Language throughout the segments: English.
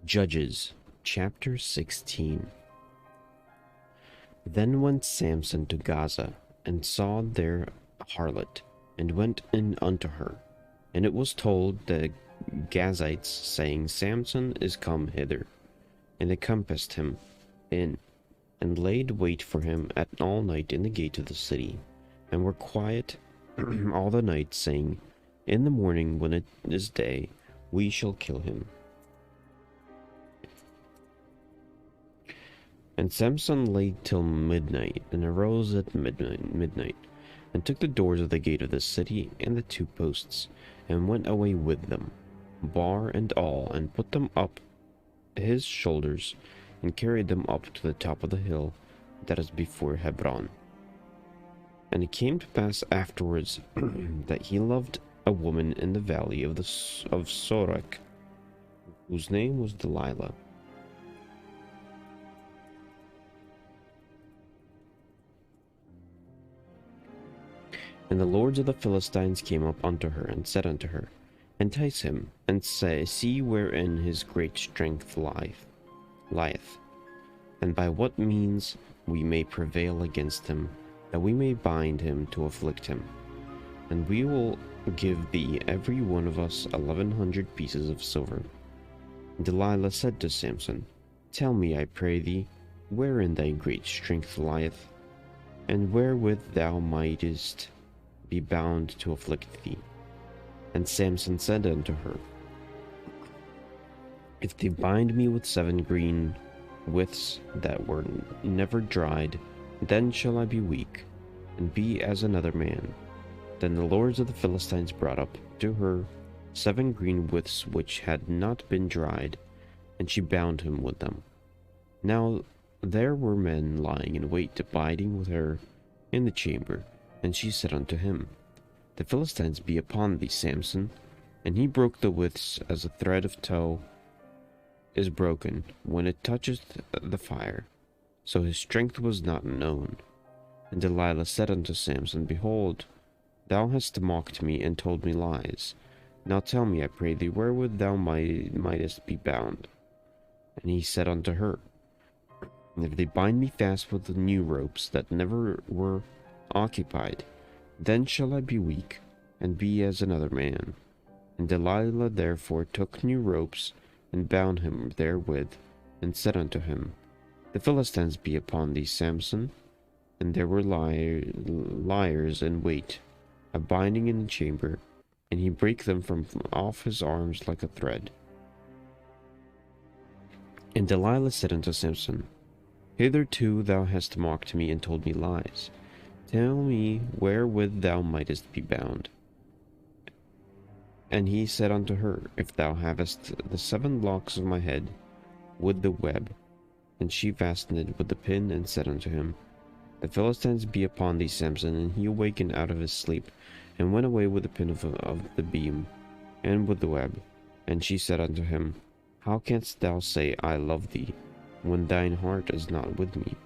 Judges chapter 16. Then went Samson to Gaza, and saw there a harlot, and went in unto her. And it was told the Gazites, saying, Samson is come hither. And they compassed him in, and laid wait for him at all night in the gate of the city, and were quiet all the night, saying, In the morning, when it is day, we shall kill him. And Samson lay till midnight, and arose at midnight, and took the doors of the gate of the city and the 2 posts, and went away with them, bar and all, and put them up his shoulders, and carried them up to the top of the hill that is before Hebron. And it came to pass afterwards that he loved a woman in the valley of Sorek, whose name was Delilah. And the lords of the Philistines came up unto her, and said unto her, Entice him, and say, See wherein his great strength lieth, and by what means we may prevail against him, that we may bind him to afflict him. And we will give thee every one of us 1,100 pieces of silver. And Delilah said to Samson, Tell me, I pray thee, wherein thy great strength lieth, and wherewith thou mightest be bound to afflict thee. And Samson said unto her, If they bind me with 7 green withs that were never dried, then shall I be weak, and be as another man. Then the lords of the Philistines brought up to her 7 green withs which had not been dried, and she bound him with them. Now there were men lying in wait, abiding with her in the chamber. And she said unto him, The Philistines be upon thee, Samson. And he broke the withs as a thread of tow is broken when it toucheth the fire. So his strength was not known. And Delilah said unto Samson, Behold, thou hast mocked me, and told me lies. Now tell me, I pray thee, wherewith thou mightest be bound. And he said unto her, If they bind me fast with the new ropes that never were occupied, then shall I be weak, and be as another man. And Delilah therefore took new ropes, and bound him therewith, and said unto him, The Philistines be upon thee, Samson. And there were liars in wait, abiding in the chamber, and he brake them from off his arms like a thread. And Delilah said unto Samson, Hitherto thou hast mocked me, and told me lies. Tell me wherewith thou mightest be bound. And he said unto her, If thou havest the 7 locks of my head with the web. And she fastened it with the pin, and said unto him, The Philistines be upon thee, Samson. And he awakened out of his sleep, and went away with the pin of the beam, and with the web. And she said unto him, How canst thou say, I love thee, when thine heart is not with me?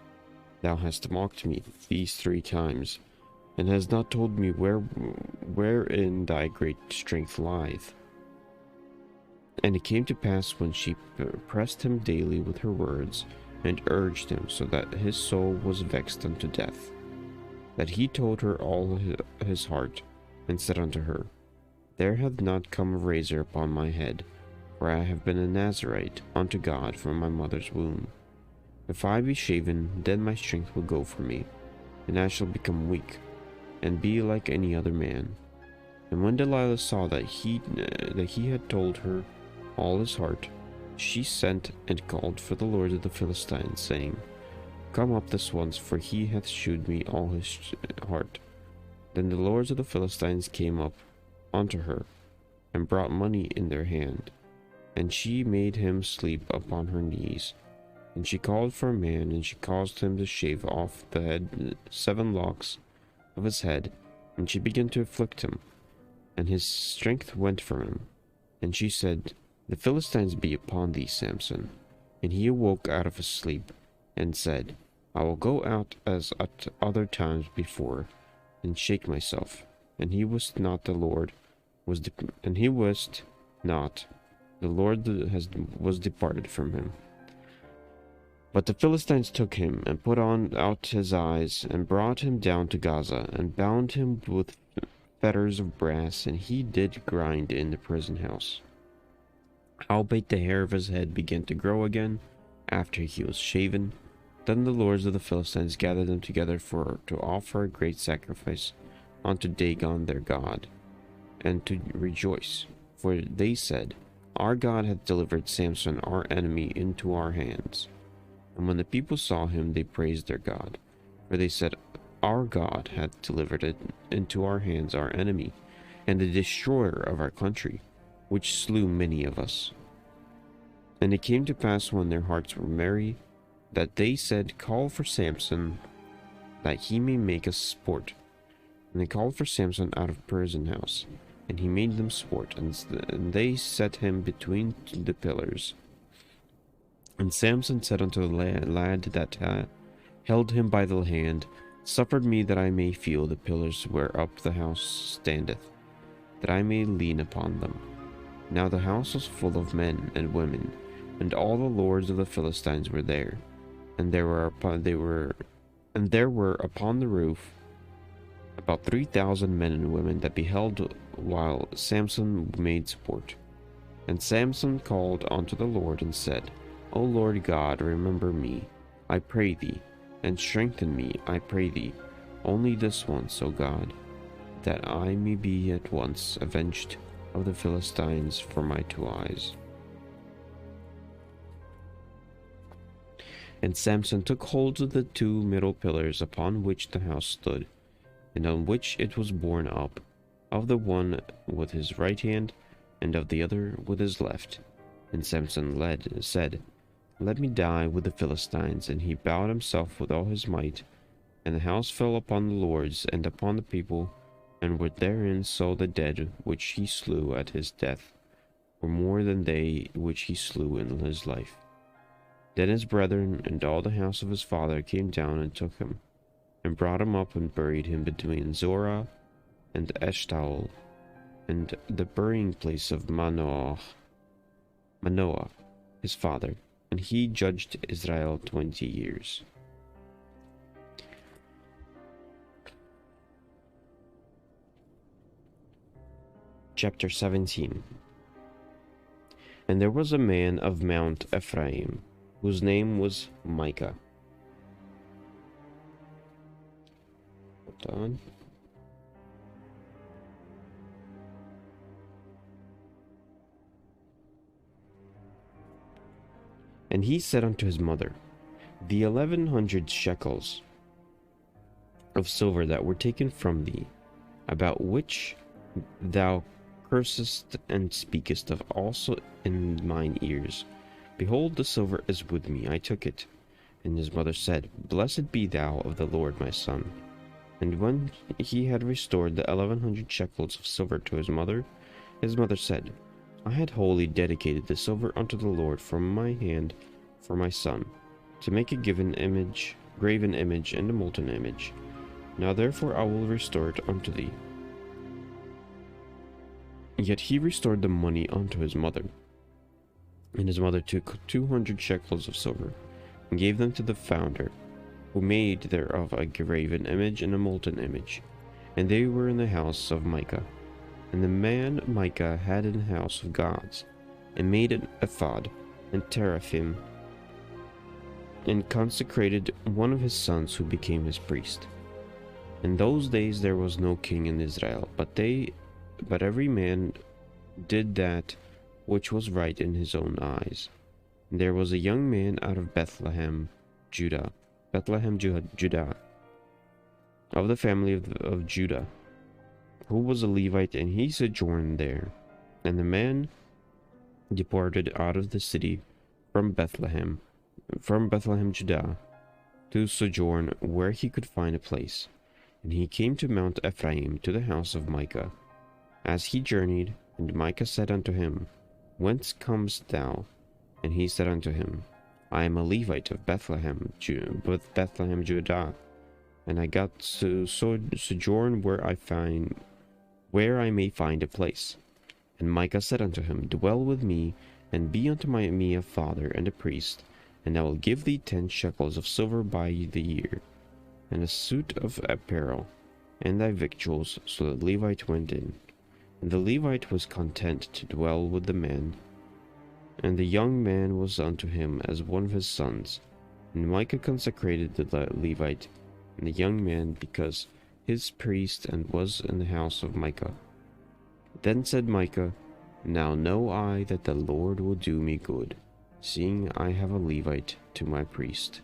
Thou hast mocked me these 3 times, and hast not told me wherein thy great strength lieth. And it came to pass, when she pressed him daily with her words, and urged him, so that his soul was vexed unto death, that he told her all his heart, and said unto her, There hath not come a razor upon my head, for I have been a Nazarite unto God from my mother's womb. If I be shaven, then my strength will go from me, and I shall become weak, and be like any other man. And when Delilah saw that he had told her all his heart, she sent and called for the lords of the Philistines, saying, Come up this once, for he hath shewed me all his heart. Then the lords of the Philistines came up unto her, and brought money in their hand, and she made him sleep upon her knees. And she called for a man, and she caused him to shave off the head 7 locks of his head, and she began to afflict him, and his strength went from him. And she said, The Philistines be upon thee, Samson. And he awoke out of his sleep, and said, I will go out as at other times before, and shake myself. And he wist not The Lord was departed from him. But the Philistines took him, and put out his eyes, and brought him down to Gaza, and bound him with fetters of brass, and he did grind in the prison house. Howbeit the hair of his head began to grow again, after he was shaven. Then the lords of the Philistines gathered them together to offer a great sacrifice unto Dagon their god, and to rejoice. For they said, Our God hath delivered Samson our enemy into our hands. And when the people saw him, they praised their God. For they said, Our God hath delivered it into our hands our enemy, and the destroyer of our country, which slew many of us. And it came to pass, when their hearts were merry, that they said, Call for Samson, that he may make us sport. And they called for Samson out of prison house, and he made them sport, and they set him between the pillars. And Samson said unto the lad that held him by the hand, Suffer me that I may feel the pillars whereup the house standeth, that I may lean upon them. Now the house was full of men and women, and all the lords of the Philistines were there, and there were upon the roof about 3,000 men and women that beheld while Samson made sport. And Samson called unto the Lord and said, O Lord God, remember me, I pray thee, and strengthen me, I pray thee, only this once, O God, that I may be at once avenged of the Philistines for my 2 eyes. And Samson took hold of the 2 middle pillars upon which the house stood, and on which it was borne up, of the one with his right hand, and of the other with his left. And Samson said, Let me die with the Philistines. And he bowed himself with all his might, and the house fell upon the lords and upon the people, and were therein so the dead which he slew at his death were more than they which he slew in his life. Then his brethren and all the house of his father came down and took him, and brought him up and buried him between Zorah and Eshtaol, and the burying place of Manoah his father, and he judged Israel 20 years. Chapter 17. And there was a man of Mount Ephraim, whose name was Micah. Hold on. And he said unto his mother, The 1,100 shekels of silver that were taken from thee, about which thou cursest and speakest of also in mine ears, behold, the silver is with me, I took it. And his mother said, Blessed be thou of the Lord, my son. And when he had restored the 1,100 shekels of silver to his mother said, I had wholly dedicated the silver unto the Lord from my hand for my son, to make a graven image, and a molten image. Now therefore I will restore it unto thee. Yet he restored the money unto his mother. And his mother took 200 shekels of silver, and gave them to the founder, who made thereof a graven image and a molten image. And they were in the house of Micah. And the man Micah had an house of gods, and made an ephod, and teraphim, and consecrated one of his sons, who became his priest. In those days there was no king in Israel, but every man did that which was right in his own eyes. And there was a young man out of Bethlehem, Judah, of the family of Judah, who was a Levite, and he sojourned there. And the man departed out of the city from Bethlehem, Judah, to sojourn where he could find a place. And he came to Mount Ephraim, to the house of Micah. As he journeyed, and Micah said unto him, Whence comest thou? And he said unto him, I am a Levite of Bethlehem, Judah, and I got to sojourn where I may find a place. And Micah said unto him, Dwell with me, and be unto me a father and a priest, and I will give thee 10 shekels of silver by the year, and a suit of apparel, and thy victuals. So the Levite went in. And the Levite was content to dwell with the man, and the young man was unto him as one of his sons. And Micah consecrated the Levite and the young man, because his priest, and was in the house of Micah. Then said Micah, Now know I that the Lord will do me good, seeing I have a Levite to my priest.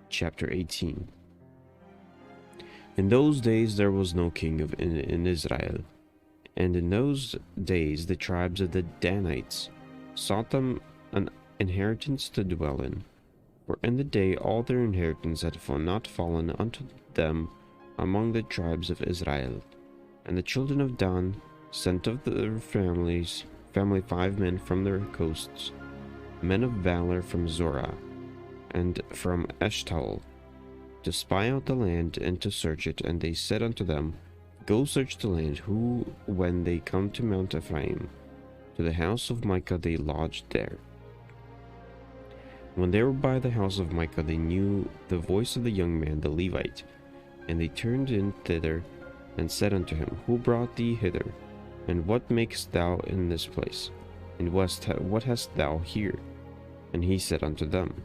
Chapter 18. In those days there was no king in Israel, and in those days the tribes of the Danites sought them an inheritance to dwell in. For in the day all their inheritance had not fallen unto them among the tribes of Israel. And the children of Dan sent of their family 5 men from their coasts, men of valor from Zorah, and from Eshtaol, to spy out the land and to search it. And they said unto them, Go search the land. Who, when they come to Mount Ephraim, to the house of Micah, they lodged there. When they were by the house of Micah, they knew the voice of the young man, the Levite. And they turned in thither, and said unto him, Who brought thee hither? And what makest thou in this place? And what hast thou here? And he said unto them,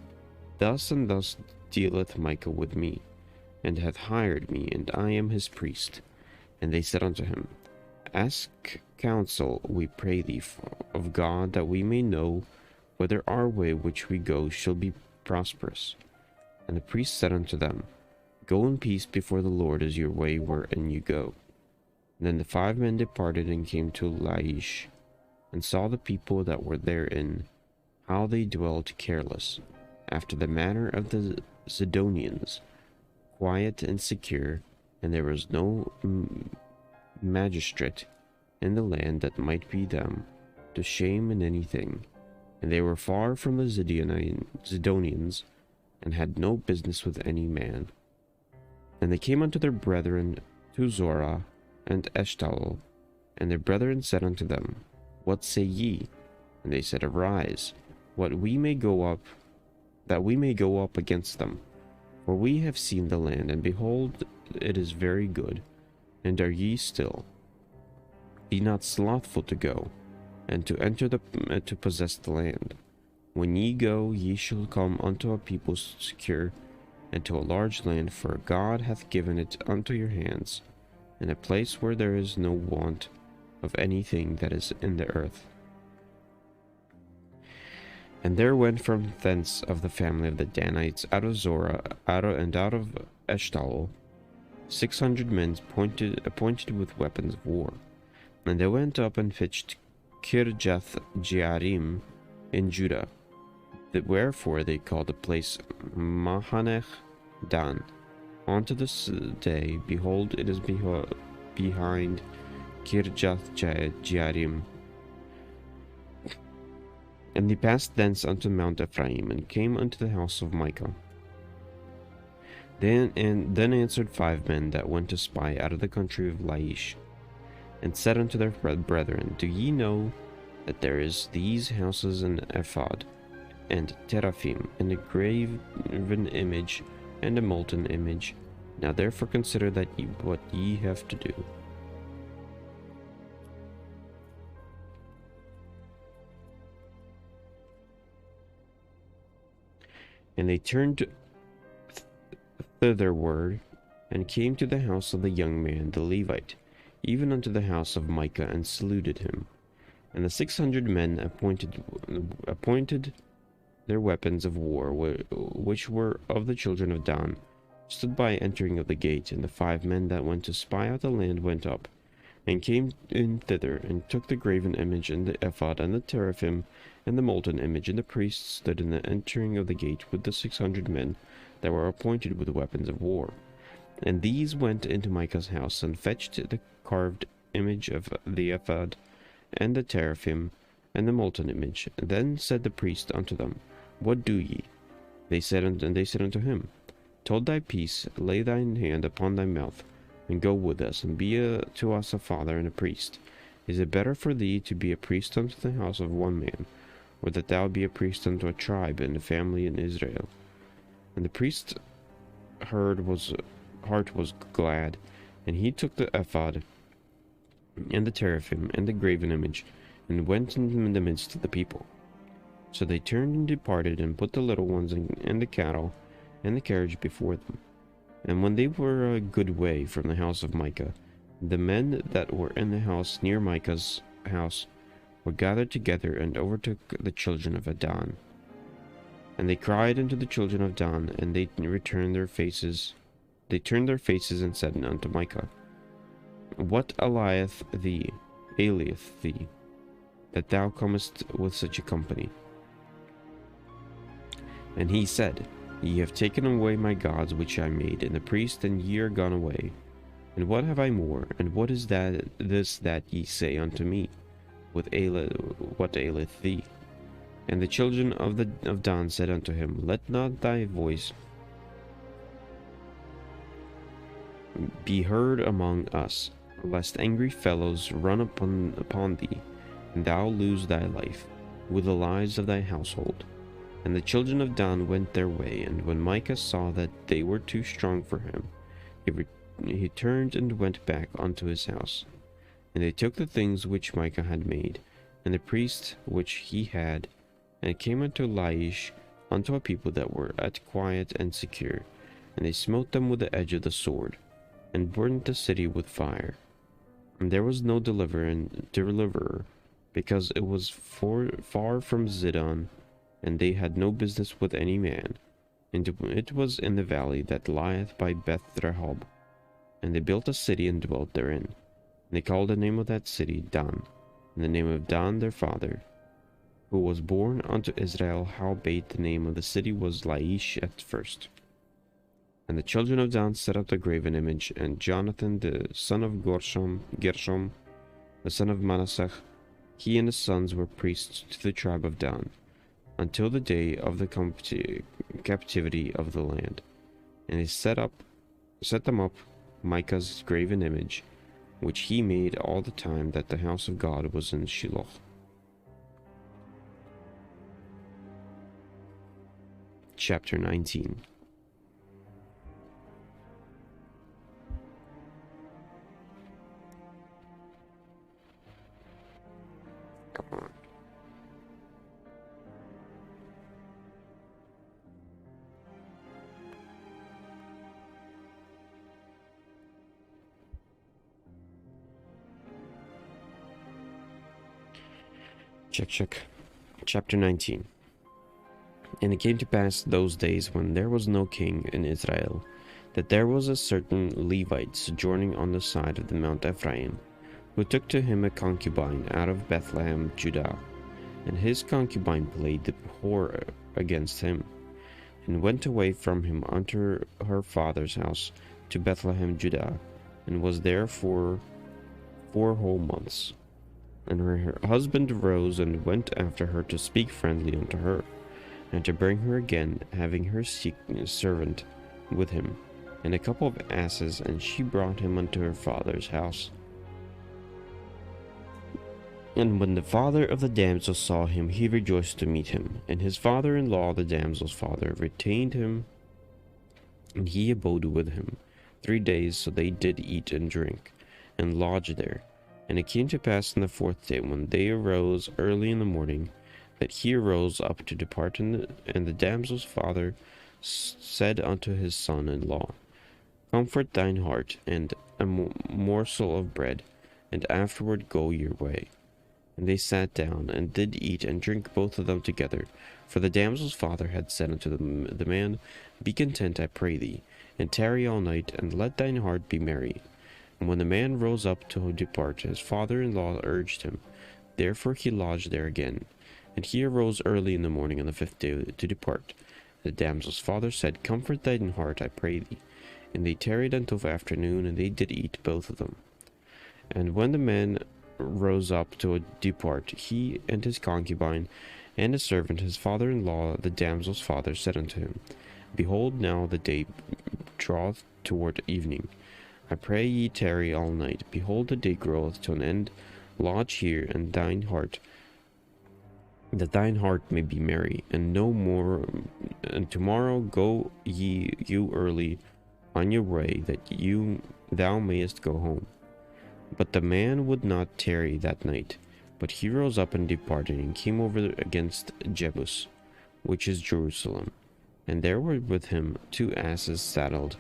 Thus and thus dealeth Micah with me, and hath hired me, and I am his priest. And they said unto him, Ask counsel, we pray thee, of God, that we may know whether our way which we go shall be prosperous. And the priest said unto them, Go in peace before the Lord as your way wherein you go. And then the 5 men departed and came to Laish, and saw the people that were therein, how they dwelt careless, after the manner of the Zidonians, quiet and secure, and there was no magistrate in the land that might be them to shame in anything. And they were far from the Zidonians, and had no business with any man. And they came unto their brethren to Zorah and Eshtaol, and their brethren said unto them, What say ye? And they said, Arise, that we may go up against them. For we have seen the land, and behold, it is very good. And are ye still? Be not slothful to go, and to enter to possess the land. When ye go, ye shall come unto a people secure, and to a large land, for God hath given it unto your hands, in a place where there is no want of anything that is in the earth. And there went from thence of the family of the Danites out of Zorah, out of Eshtaol, 600 men appointed with weapons of war. And they went up and fetched Kirjath Jearim in Judah, wherefore they called the place Mahanech Dan. Unto this day, behold, it is behind Kirjath Jearim. And they passed thence unto Mount Ephraim, and came unto the house of Micah. Then answered 5 men that went to spy out of the country of Laish, and said unto their brethren, Do ye know that there is these houses in Ephod, and Teraphim, and a graven image, and a molten image? Now therefore consider that what ye have to do. And they turned thitherward, and came to the house of the young man the Levite, even unto the house of Micah, and saluted him. And the 600 men appointed their weapons of war, which were of the children of Dan, stood by entering of the gate. And the 5 men that went to spy out the land went up, and came in thither, and took the graven image, and the ephod, and the teraphim, and the molten image. And the priests stood in the entering of the gate with the 600 men that were appointed with weapons of war. And these went into Micah's house, and fetched the carved image of the ephod, and the teraphim, and the molten image. And then said the priest unto them, What do ye? They said unto him, Hold thy peace, lay thine hand upon thy mouth, and go with us, and be to us a father and a priest. Is it better for thee to be a priest unto the house of one man, or that thou be a priest unto a tribe and a family in Israel? And the priest's heart was glad, and he took the ephod and the teraphim and the graven image, and went in the midst of the people. So they turned and departed, and put the little ones and the cattle and the carriage before them. And when they were a good way from the house of Micah, the men that were in the house near Micah's house were gathered together and overtook the children of Dan. And they cried unto the children of Dan, and they turned their faces and said unto Micah, What aileth thee, that thou comest with such a company? And he said, Ye have taken away my gods which I made, and the priest, and ye are gone away. And what have I more? And what is this that ye say unto me? What aileth thee? And the children of Dan said unto him, Let not thy voice be heard among us, lest angry fellows run upon thee, and thou lose thy life, with the lives of thy household. And the children of Dan went their way, and when Micah saw that they were too strong for him, he turned and went back unto his house. And they took the things which Micah had made, and the priest which he had, and came unto Laish, unto a people that were at quiet and secure, and they smote them with the edge of the sword, and burned the city with fire. And there was no deliverer, because it was far from Zidon, and they had no business with any man. And it was in the valley that lieth by Beth Rehob. And they built a city and dwelt therein. And they called the name of that city Dan, and the name of Dan their father, who was born unto Israel, howbeit the name of the city was Laish at first. And the children of Dan set up the graven image, and Jonathan the son of Gershom, the son of Manasseh, he and his sons were priests to the tribe of Dan, until the day of the captivity of the land. And they set them up Micah's graven image, which he made all the time that the house of God was in Shiloh. Chapter 19. Come on. Check. Chapter 19. And it came to pass those days, when there was no king in Israel, that there was a certain Levite sojourning on the side of the Mount Ephraim, who took to him a concubine out of Bethlehem, Judah. And his concubine played the whore against him, and went away from him unto her father's house to Bethlehem, Judah, and was there for 4 whole months. And her husband arose and went after her to speak friendly unto her, and to bring her again, having her servant with him, and a couple of asses, and she brought him unto her father's house. And when the father of the damsel saw him, he rejoiced to meet him. And his father-in-law, the damsel's father, retained him, and he abode with him 3 days. So they did eat and drink, and lodge there. And it came to pass on the 4th day, when they arose early in the morning, that he arose up to depart, and the damsel's father said unto his son-in-law, Comfort thine heart, and a morsel of bread, and afterward go your way. And they sat down, and did eat and drink both of them together. For the damsel's father had said unto the man, Be content, I pray thee, and tarry all night, and let thine heart be merry. And when the man rose up to depart, his father-in-law urged him. Therefore he lodged there again. And he arose early in the morning on the 5th day to depart. The damsel's father said, Comfort thine heart, I pray thee. And they tarried until afternoon, and they did eat both of them. And when the man rose up to depart, he and his concubine and his servant, his father-in-law, the damsel's father, said unto him, Behold, now the day draweth toward evening. I pray ye tarry all night. Behold, the day groweth to an end. lodge here, and that thine heart may be merry, and no more. And tomorrow go you early on your way, that thou mayest go home. But the man would not tarry that night, but he rose up and departed, and came over against Jebus, which is Jerusalem. And there were with him 2 asses saddled.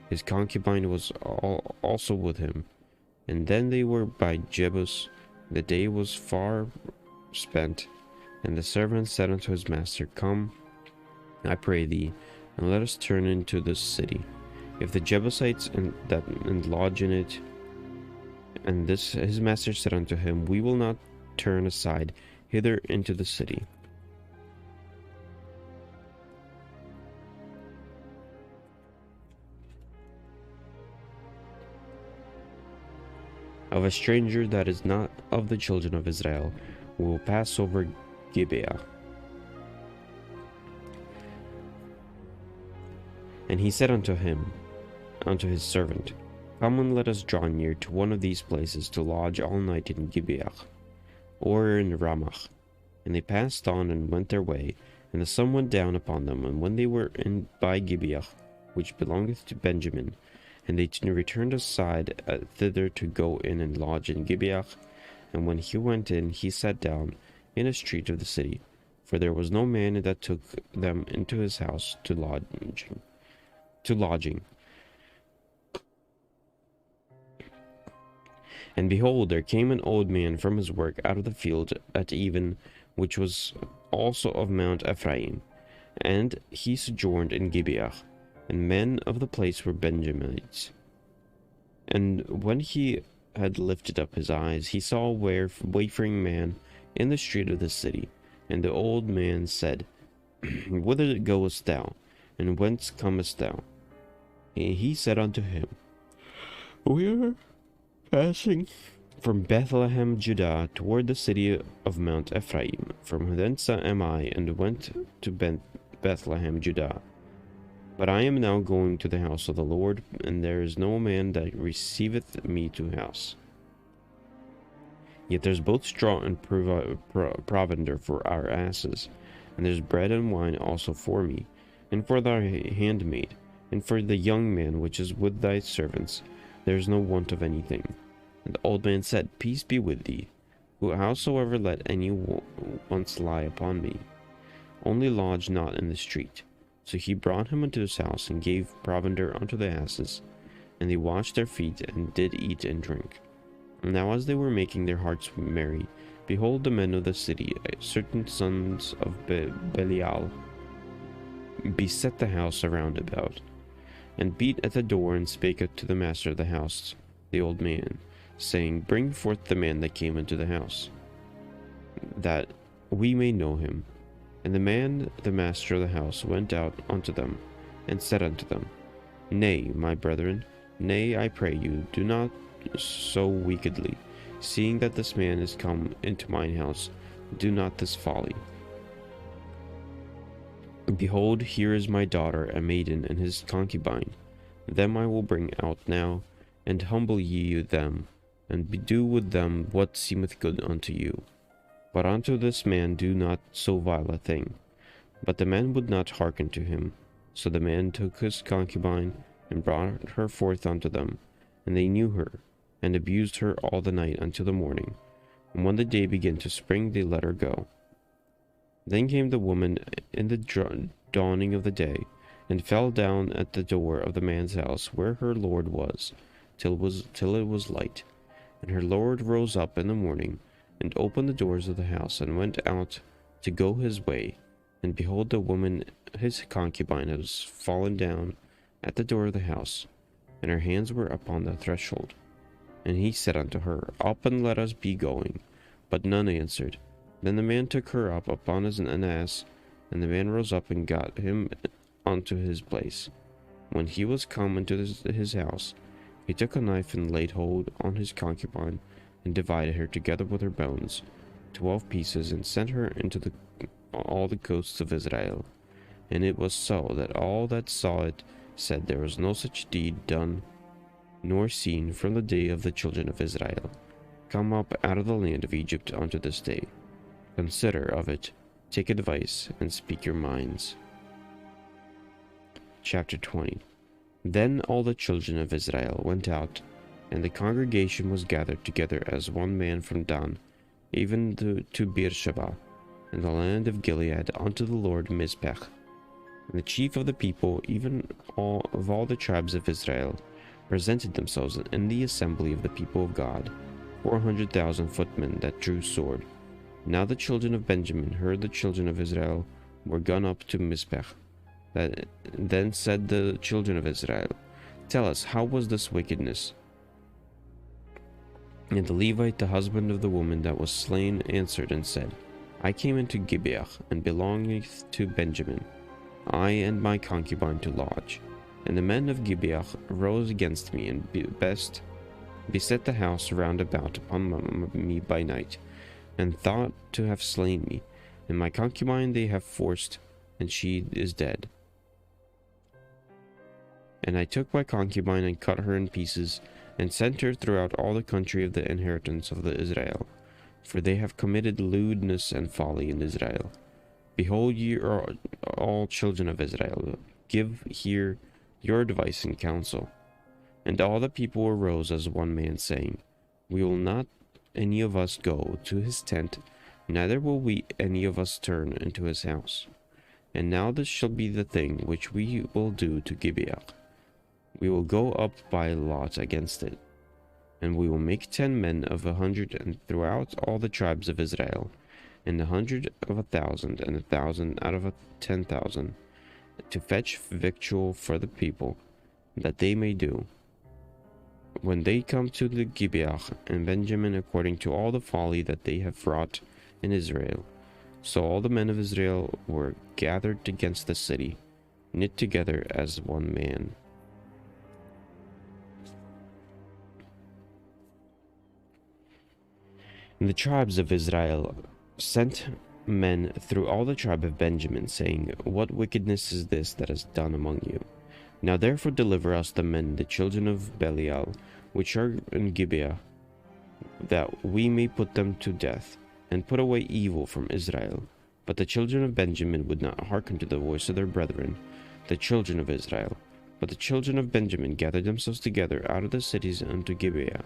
His concubine was also with him. And then they were by Jebus. The day was far spent. And the servant said unto his master, Come, I pray thee, and let us turn into this city. If the Jebusites and lodge in it. And his master said unto him, We will not turn aside hither into the city. Of a stranger that is not of the children of Israel, we will pass over Gibeah. And he said unto his servant, Come and let us draw near to one of these places to lodge all night in Gibeah, or in Ramah. And they passed on and went their way, and the sun went down upon them. And when they were in by Gibeah, which belongeth to Benjamin, and they returned aside thither to go in and lodge in Gibeah. And when he went in, he sat down in a street of the city, for there was no man that took them into his house to lodging. And behold, there came an old man from his work out of the field at even, which was also of Mount Ephraim, and he sojourned in Gibeah. And men of the place were Benjamites. And when he had lifted up his eyes, he saw a wayfaring man in the street of the city. And the old man said, Whither goest thou, and whence comest thou? And he said unto him, We are passing from Bethlehem, Judah, toward the city of Mount Ephraim. From thence am I, and went to Bethlehem, Judah. But I am now going to the house of the Lord, and there is no man that receiveth me to house. Yet there's both straw and provender for our asses, and there's bread and wine also for me, and for thy handmaid, and for the young man which is with thy servants. There is no want of anything. And the old man said, Peace be with thee. Howsoever let any once lie upon me, only lodge not in the street. So he brought him unto his house, and gave provender unto the asses, and they washed their feet, and did eat and drink. And now as they were making their hearts merry, behold, the men of the city, certain sons of Belial, beset the house around about, and beat at the door, and spake to the master of the house, the old man, saying, Bring forth the man that came into the house, that we may know him. And the man, the master of the house, went out unto them, and said unto them, Nay, my brethren, nay, I pray you, do not so wickedly. Seeing that this man is come into mine house, do not this folly. Behold, here is my daughter, a maiden, and his concubine. Them I will bring out now, and humble ye them, and do with them what seemeth good unto you. But unto this man do not so vile a thing. But the man would not hearken to him. So the man took his concubine, and brought her forth unto them. And they knew her, and abused her all the night until the morning. And when the day began to spring, they let her go. Then came the woman in the dawning of the day, and fell down at the door of the man's house where her lord was, till it was light. And her lord rose up in the morning, and opened the doors of the house, and went out to go his way. And behold, the woman his concubine was fallen down at the door of the house, and her hands were upon the threshold. And he said unto her, Up, and let us be going. But none answered. Then the man took her up upon an ass, and the man rose up and got him unto his place. When he was come into his house, he took a knife and laid hold on his concubine, and divided her together with her bones, 12 pieces, and sent her into all the coasts of Israel. And it was so that all that saw it said, There was no such deed done nor seen from the day of the children of Israel. come up out of the land of Egypt unto this day. Consider of it, take advice, and speak your minds. Chapter 20. Then all the children of Israel went out, and the congregation was gathered together as one man from Dan, even to Beersheba, in the land of Gilead, unto the Lord Mizpech. And the chief of the people, even all the tribes of Israel, presented themselves in the assembly of the people of God, 400,000 footmen that drew sword. Now the children of Benjamin heard the children of Israel were gone up to Mizpech. Then said the children of Israel, Tell us, how was this wickedness? And the Levite, the husband of the woman that was slain, answered and said, I came into Gibeah, and belongeth to Benjamin, I and my concubine to lodge. And the men of Gibeah rose against me, and beset the house round about upon me by night, and thought to have slain me. And my concubine they have forced, and she is dead. And I took my concubine, and cut her in pieces, and sent her throughout all the country of the inheritance of the Israel. For they have committed lewdness and folly in Israel. Behold, ye are all children of Israel, give here your advice and counsel. And all the people arose as one man, saying, We will not any of us go to his tent, neither will we any of us turn into his house. And now this shall be the thing which we will do to Gibeah. We will go up by lot against it, and we will make 10 men of 100, and throughout all the tribes of Israel, and 100 of 1,000, and 1,000 out of 10,000, to fetch victual for the people, that they may do. When they come to the Gibeah and Benjamin, according to all the folly that they have wrought in Israel, so all the men of Israel were gathered against the city, knit together as one man. And the tribes of Israel sent men through all the tribe of Benjamin, saying, What wickedness is this that is done among you? Now therefore deliver us the men, the children of Belial, which are in Gibeah, that we may put them to death, and put away evil from Israel. But the children of Benjamin would not hearken to the voice of their brethren, the children of Israel. But the children of Benjamin gathered themselves together out of the cities unto Gibeah,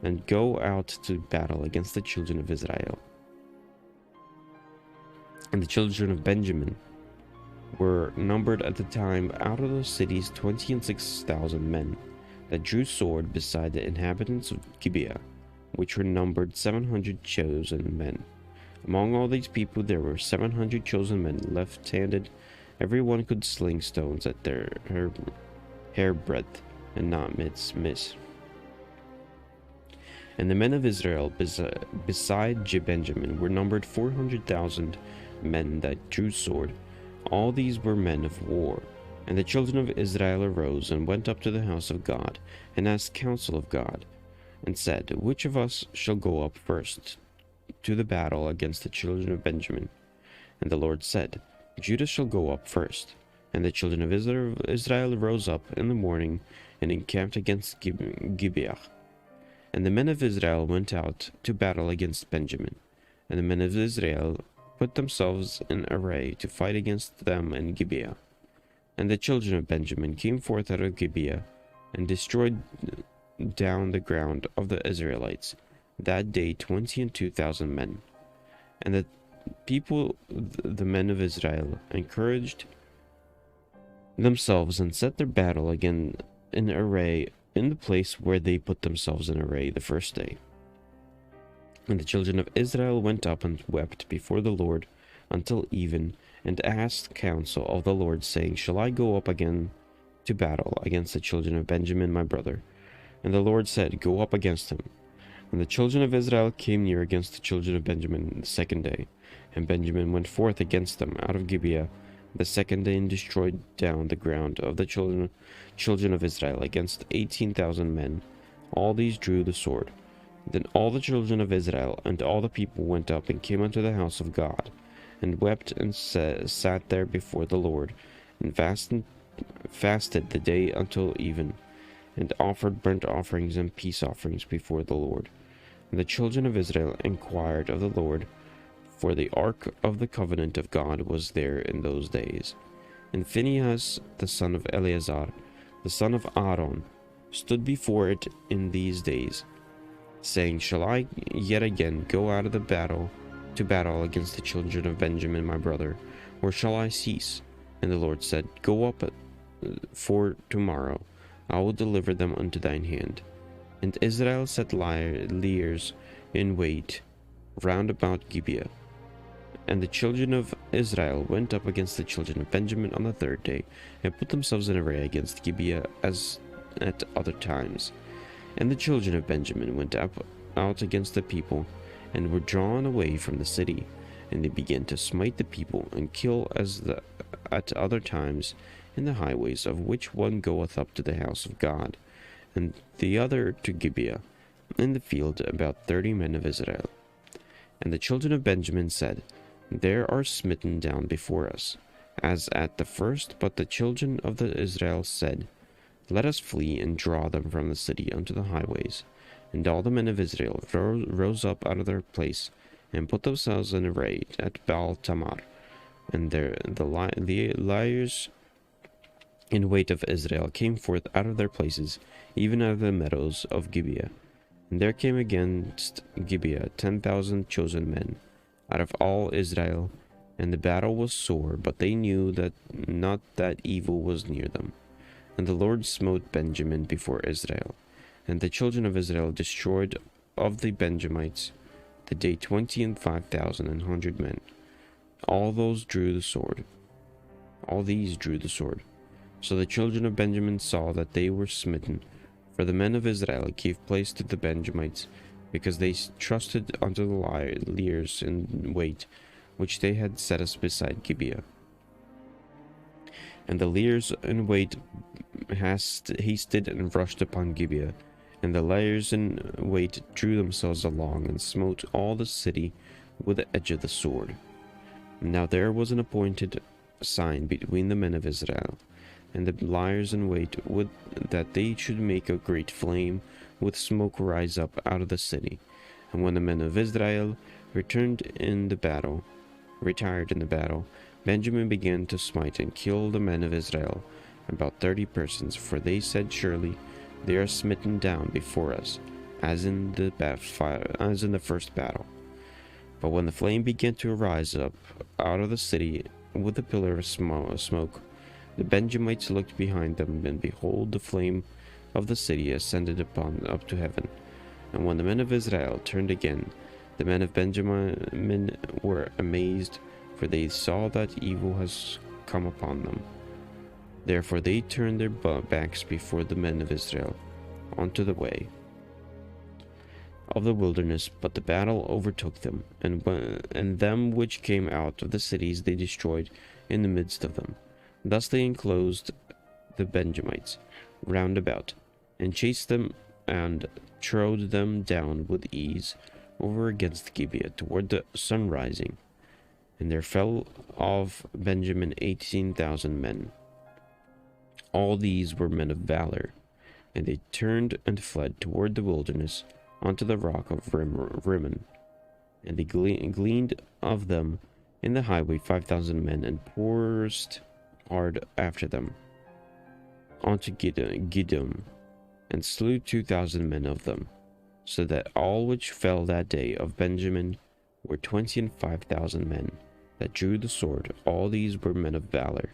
and go out to battle against the children of Israel. And the children of Benjamin were numbered at the time out of those cities 26,000 men, that drew sword beside the inhabitants of Gibeah, which were numbered 700 chosen men. Among all these people there were 700 chosen men left-handed. Every one could sling stones at their hairbreadth, and not miss. And the men of Israel beside Benjamin were numbered 400,000 men that drew sword. All these were men of war. And the children of Israel arose and went up to the house of God, and asked counsel of God, and said, Which of us shall go up first to the battle against the children of Benjamin? And the Lord said, Judah shall go up first. And the children of Israel rose up in the morning, and encamped against Gibeah. And the men of Israel went out to battle against Benjamin. And the men of Israel put themselves in array to fight against them in Gibeah. And the children of Benjamin came forth out of Gibeah, and destroyed down the ground of the Israelites that day 22,000 men. And the people, the men of Israel, encouraged themselves, and set their battle again in array in the place where they put themselves in array the first day. And the children of Israel went up and wept before the Lord until even, and asked counsel of the Lord, saying, Shall I go up again to battle against the children of Benjamin my brother? And the Lord said, Go up against him. And the children of Israel came near against the children of Benjamin the second day. And Benjamin went forth against them out of Gibeah the second day, and destroyed down the ground of the children of Israel against 18,000 men. All these drew the sword. Then all the children of Israel and all the people went up and came unto the house of God, and wept and sat there before the Lord, and fasted the day until even, and offered burnt offerings and peace offerings before the Lord. And the children of Israel inquired of the Lord, for the ark of the covenant of God was there in those days. And Phinehas, the son of Eleazar, the son of Aaron, stood before it in these days, saying, Shall I yet again go out of the battle to battle against the children of Benjamin my brother, or shall I cease? And the Lord said, Go up, for tomorrow I will deliver them unto thine hand. And Israel set liers in wait round about Gibeah. And the children of Israel went up against the children of Benjamin on the third day, and put themselves in array against Gibeah as at other times. And the children of Benjamin went out against the people, and were drawn away from the city. And they began to smite the people, and kill as at other times in the highways, of which one goeth up to the house of God, and the other to Gibeah, in the field about 30 men of Israel. And the children of Benjamin said, There are smitten down before us, as at the first. But the children of Israel said, Let us flee and draw them from the city unto the highways. And all the men of Israel rose up out of their place, and put themselves in array at Baal Tamar. And the liers in wait of Israel came forth out of their places, even out of the meadows of Gibeah. And there came against Gibeah 10,000 chosen men out of all Israel, and the battle was sore, but they knew that not that evil was near them. And the Lord smote Benjamin before Israel, and the children of Israel destroyed of the Benjamites the day 25,100 men. All these drew the sword. So the children of Benjamin saw that they were smitten, for the men of Israel gave place to the Benjamites, because they trusted unto the liers in wait, which they had set us beside Gibeah. And the liers in wait hasted and rushed upon Gibeah, and the liers in wait drew themselves along, and smote all the city with the edge of the sword. Now there was an appointed sign between the men of Israel and the liers in wait, that they should make a great flame with smoke rise up out of the city. And when the men of Israel retired in the battle, Benjamin began to smite and kill the men of Israel, about 30 persons, for they said, Surely they are smitten down before us, as in the first battle. But when the flame began to arise up out of the city with a pillar of smoke, the Benjamites looked behind them, and behold, the flame of the city ascended up to heaven. And when the men of Israel turned again, the men of Benjamin were amazed, for they saw that evil has come upon them. Therefore they turned their backs before the men of Israel unto the way of the wilderness. But the battle overtook them, and them which came out of the cities they destroyed in the midst of them. Thus they enclosed the Benjamites round about, and chased them, and trode them down with ease over against Gibeah toward the sunrising. And there fell of Benjamin 18,000 men. All these were men of valor, and they turned and fled toward the wilderness unto the rock of Rimmon. And they gleaned of them in the highway 5,000 men, and poured hard after them unto Gidom, and slew 2,000 men of them, so that all which fell that day of Benjamin were 25,000 men that drew the sword. All these were men of valor.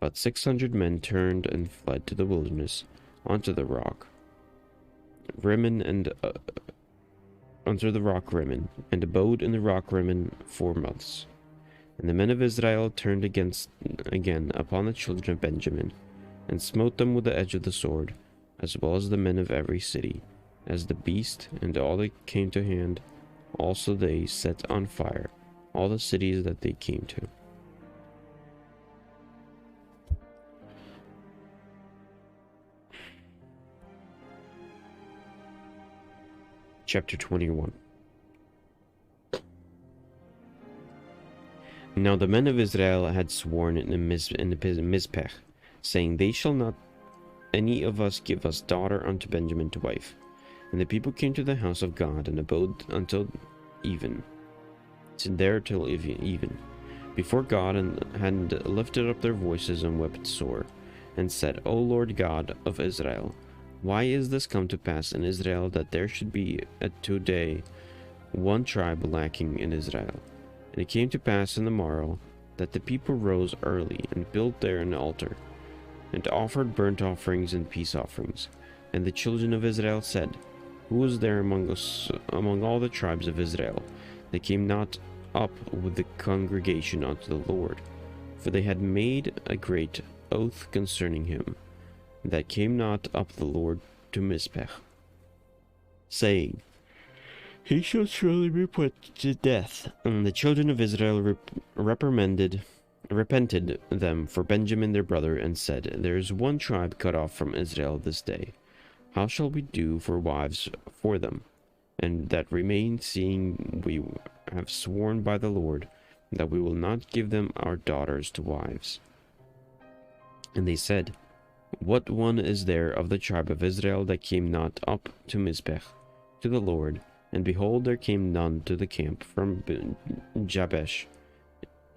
But 600 men turned and fled to the wilderness unto the rock Rimmon, and and abode in the rock Rimmon 4 months. And the men of Israel turned again upon the children of Benjamin, and smote them with the edge of the sword, as well as the men of every city, as the beast, and all that came to hand. Also they set on fire all the cities that they came to. Chapter 21. Now the men of Israel had sworn in Mizpeh, saying, They shall not any of us give us daughter unto Benjamin to wife. And the people came to the house of God and abode until even, till even, before God, and had lifted up their voices and wept sore, and said, O Lord God of Israel, why is this come to pass in Israel, that there should be today one tribe lacking in Israel? And it came to pass in the morrow that the people rose early and built there an altar, and offered burnt offerings and peace offerings. And the children of Israel said, Who is there among us, among all the tribes of Israel, that came not up with the congregation unto the Lord? For they had made a great oath concerning him, that came not up the Lord to Mizpeh, saying, He shall surely be put to death. And the children of Israel repented them for Benjamin their brother, and said, There is one tribe cut off from Israel this day. How shall we do for wives for them, and that remain, seeing we have sworn by the Lord that we will not give them our daughters to wives? And they said, What one is there of the tribe of Israel that came not up to Mizpeh, to the Lord? And behold, there came none to the camp from Jabesh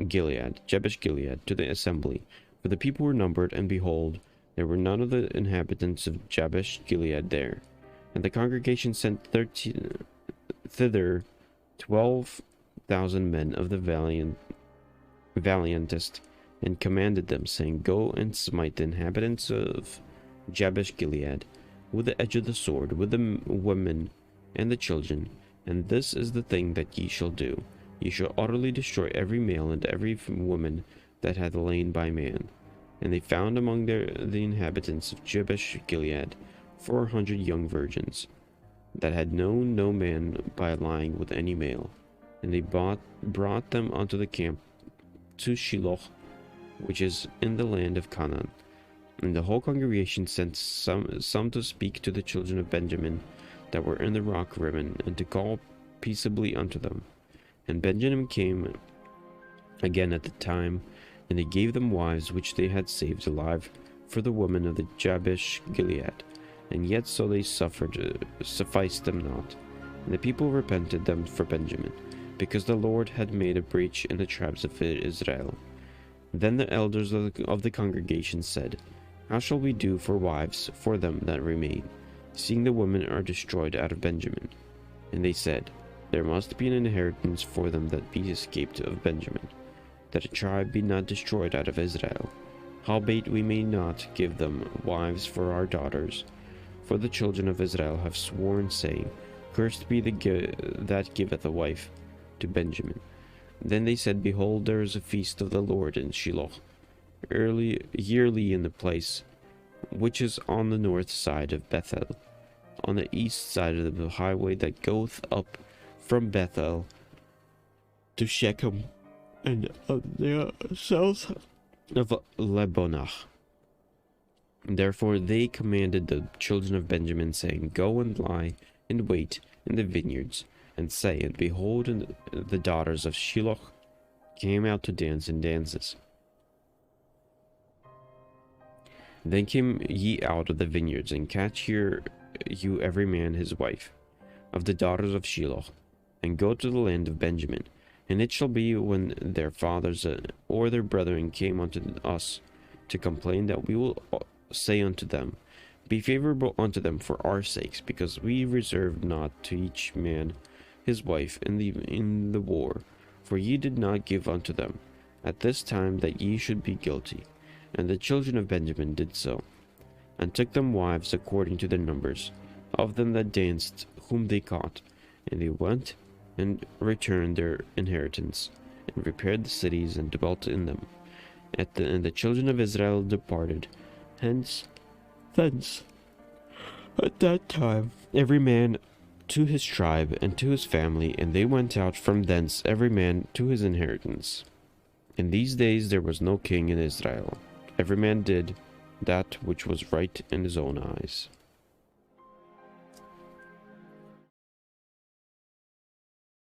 Gilead to the assembly. For the people were numbered, and behold, there were none of the inhabitants of Jabesh Gilead there. And the congregation sent thither 12,000 men of the valiantest, and commanded them, saying, Go and smite the inhabitants of Jabesh Gilead with the edge of the sword, with the women and the children. And this is the thing that ye shall do: ye shall utterly destroy every male and every woman that hath lain by man. And they found among the inhabitants of Jabesh Gilead 400 young virgins, that had known no man by lying with any male. And they brought them unto the camp to Shiloh, which is in the land of Canaan. And the whole congregation sent some to speak to the children of Benjamin that were in the rock rimmon, and to call peaceably unto them. And Benjamin came again at the time, and they gave them wives which they had saved alive for the women of the Jabesh Gilead. And yet so they sufficed them not. And the people repented them for Benjamin, because the Lord had made a breach in the tribes of Israel. Then the elders of the congregation said, How shall we do for wives for them that remain, seeing the women are destroyed out of Benjamin? And they said, There must be an inheritance for them that be escaped of Benjamin, that a tribe be not destroyed out of Israel. Howbeit we may not give them wives for our daughters, for the children of Israel have sworn, saying, Cursed be that giveth a wife to Benjamin. Then they said, Behold, there is a feast of the Lord in Shiloh, yearly in the place which is on the north side of Bethel, on the east side of the highway that goeth up from Bethel to Shechem, and on the south of Lebonah. Therefore they commanded the children of Benjamin, saying, Go and lie and wait in the vineyards, and say, And behold, and the daughters of Shiloh came out to dance in dances. Then came ye out of the vineyards, and catch you every man his wife, of the daughters of Shiloh, and go to the land of Benjamin. And it shall be, when their fathers or their brethren came unto us to complain, that we will say unto them, Be favorable unto them for our sakes, because we reserved not to each man his wife in the war, for ye did not give unto them at this time that ye should be guilty. And the children of Benjamin did so, and took them wives according to their numbers, of them that danced whom they caught. And they went and returned their inheritance, and repaired the cities, and dwelt in them. And the children of Israel departed thence at that time, every man to his tribe and to his family, and they went out from thence every man to his inheritance. In these days there was no king in Israel. Every man did that which was right in his own eyes.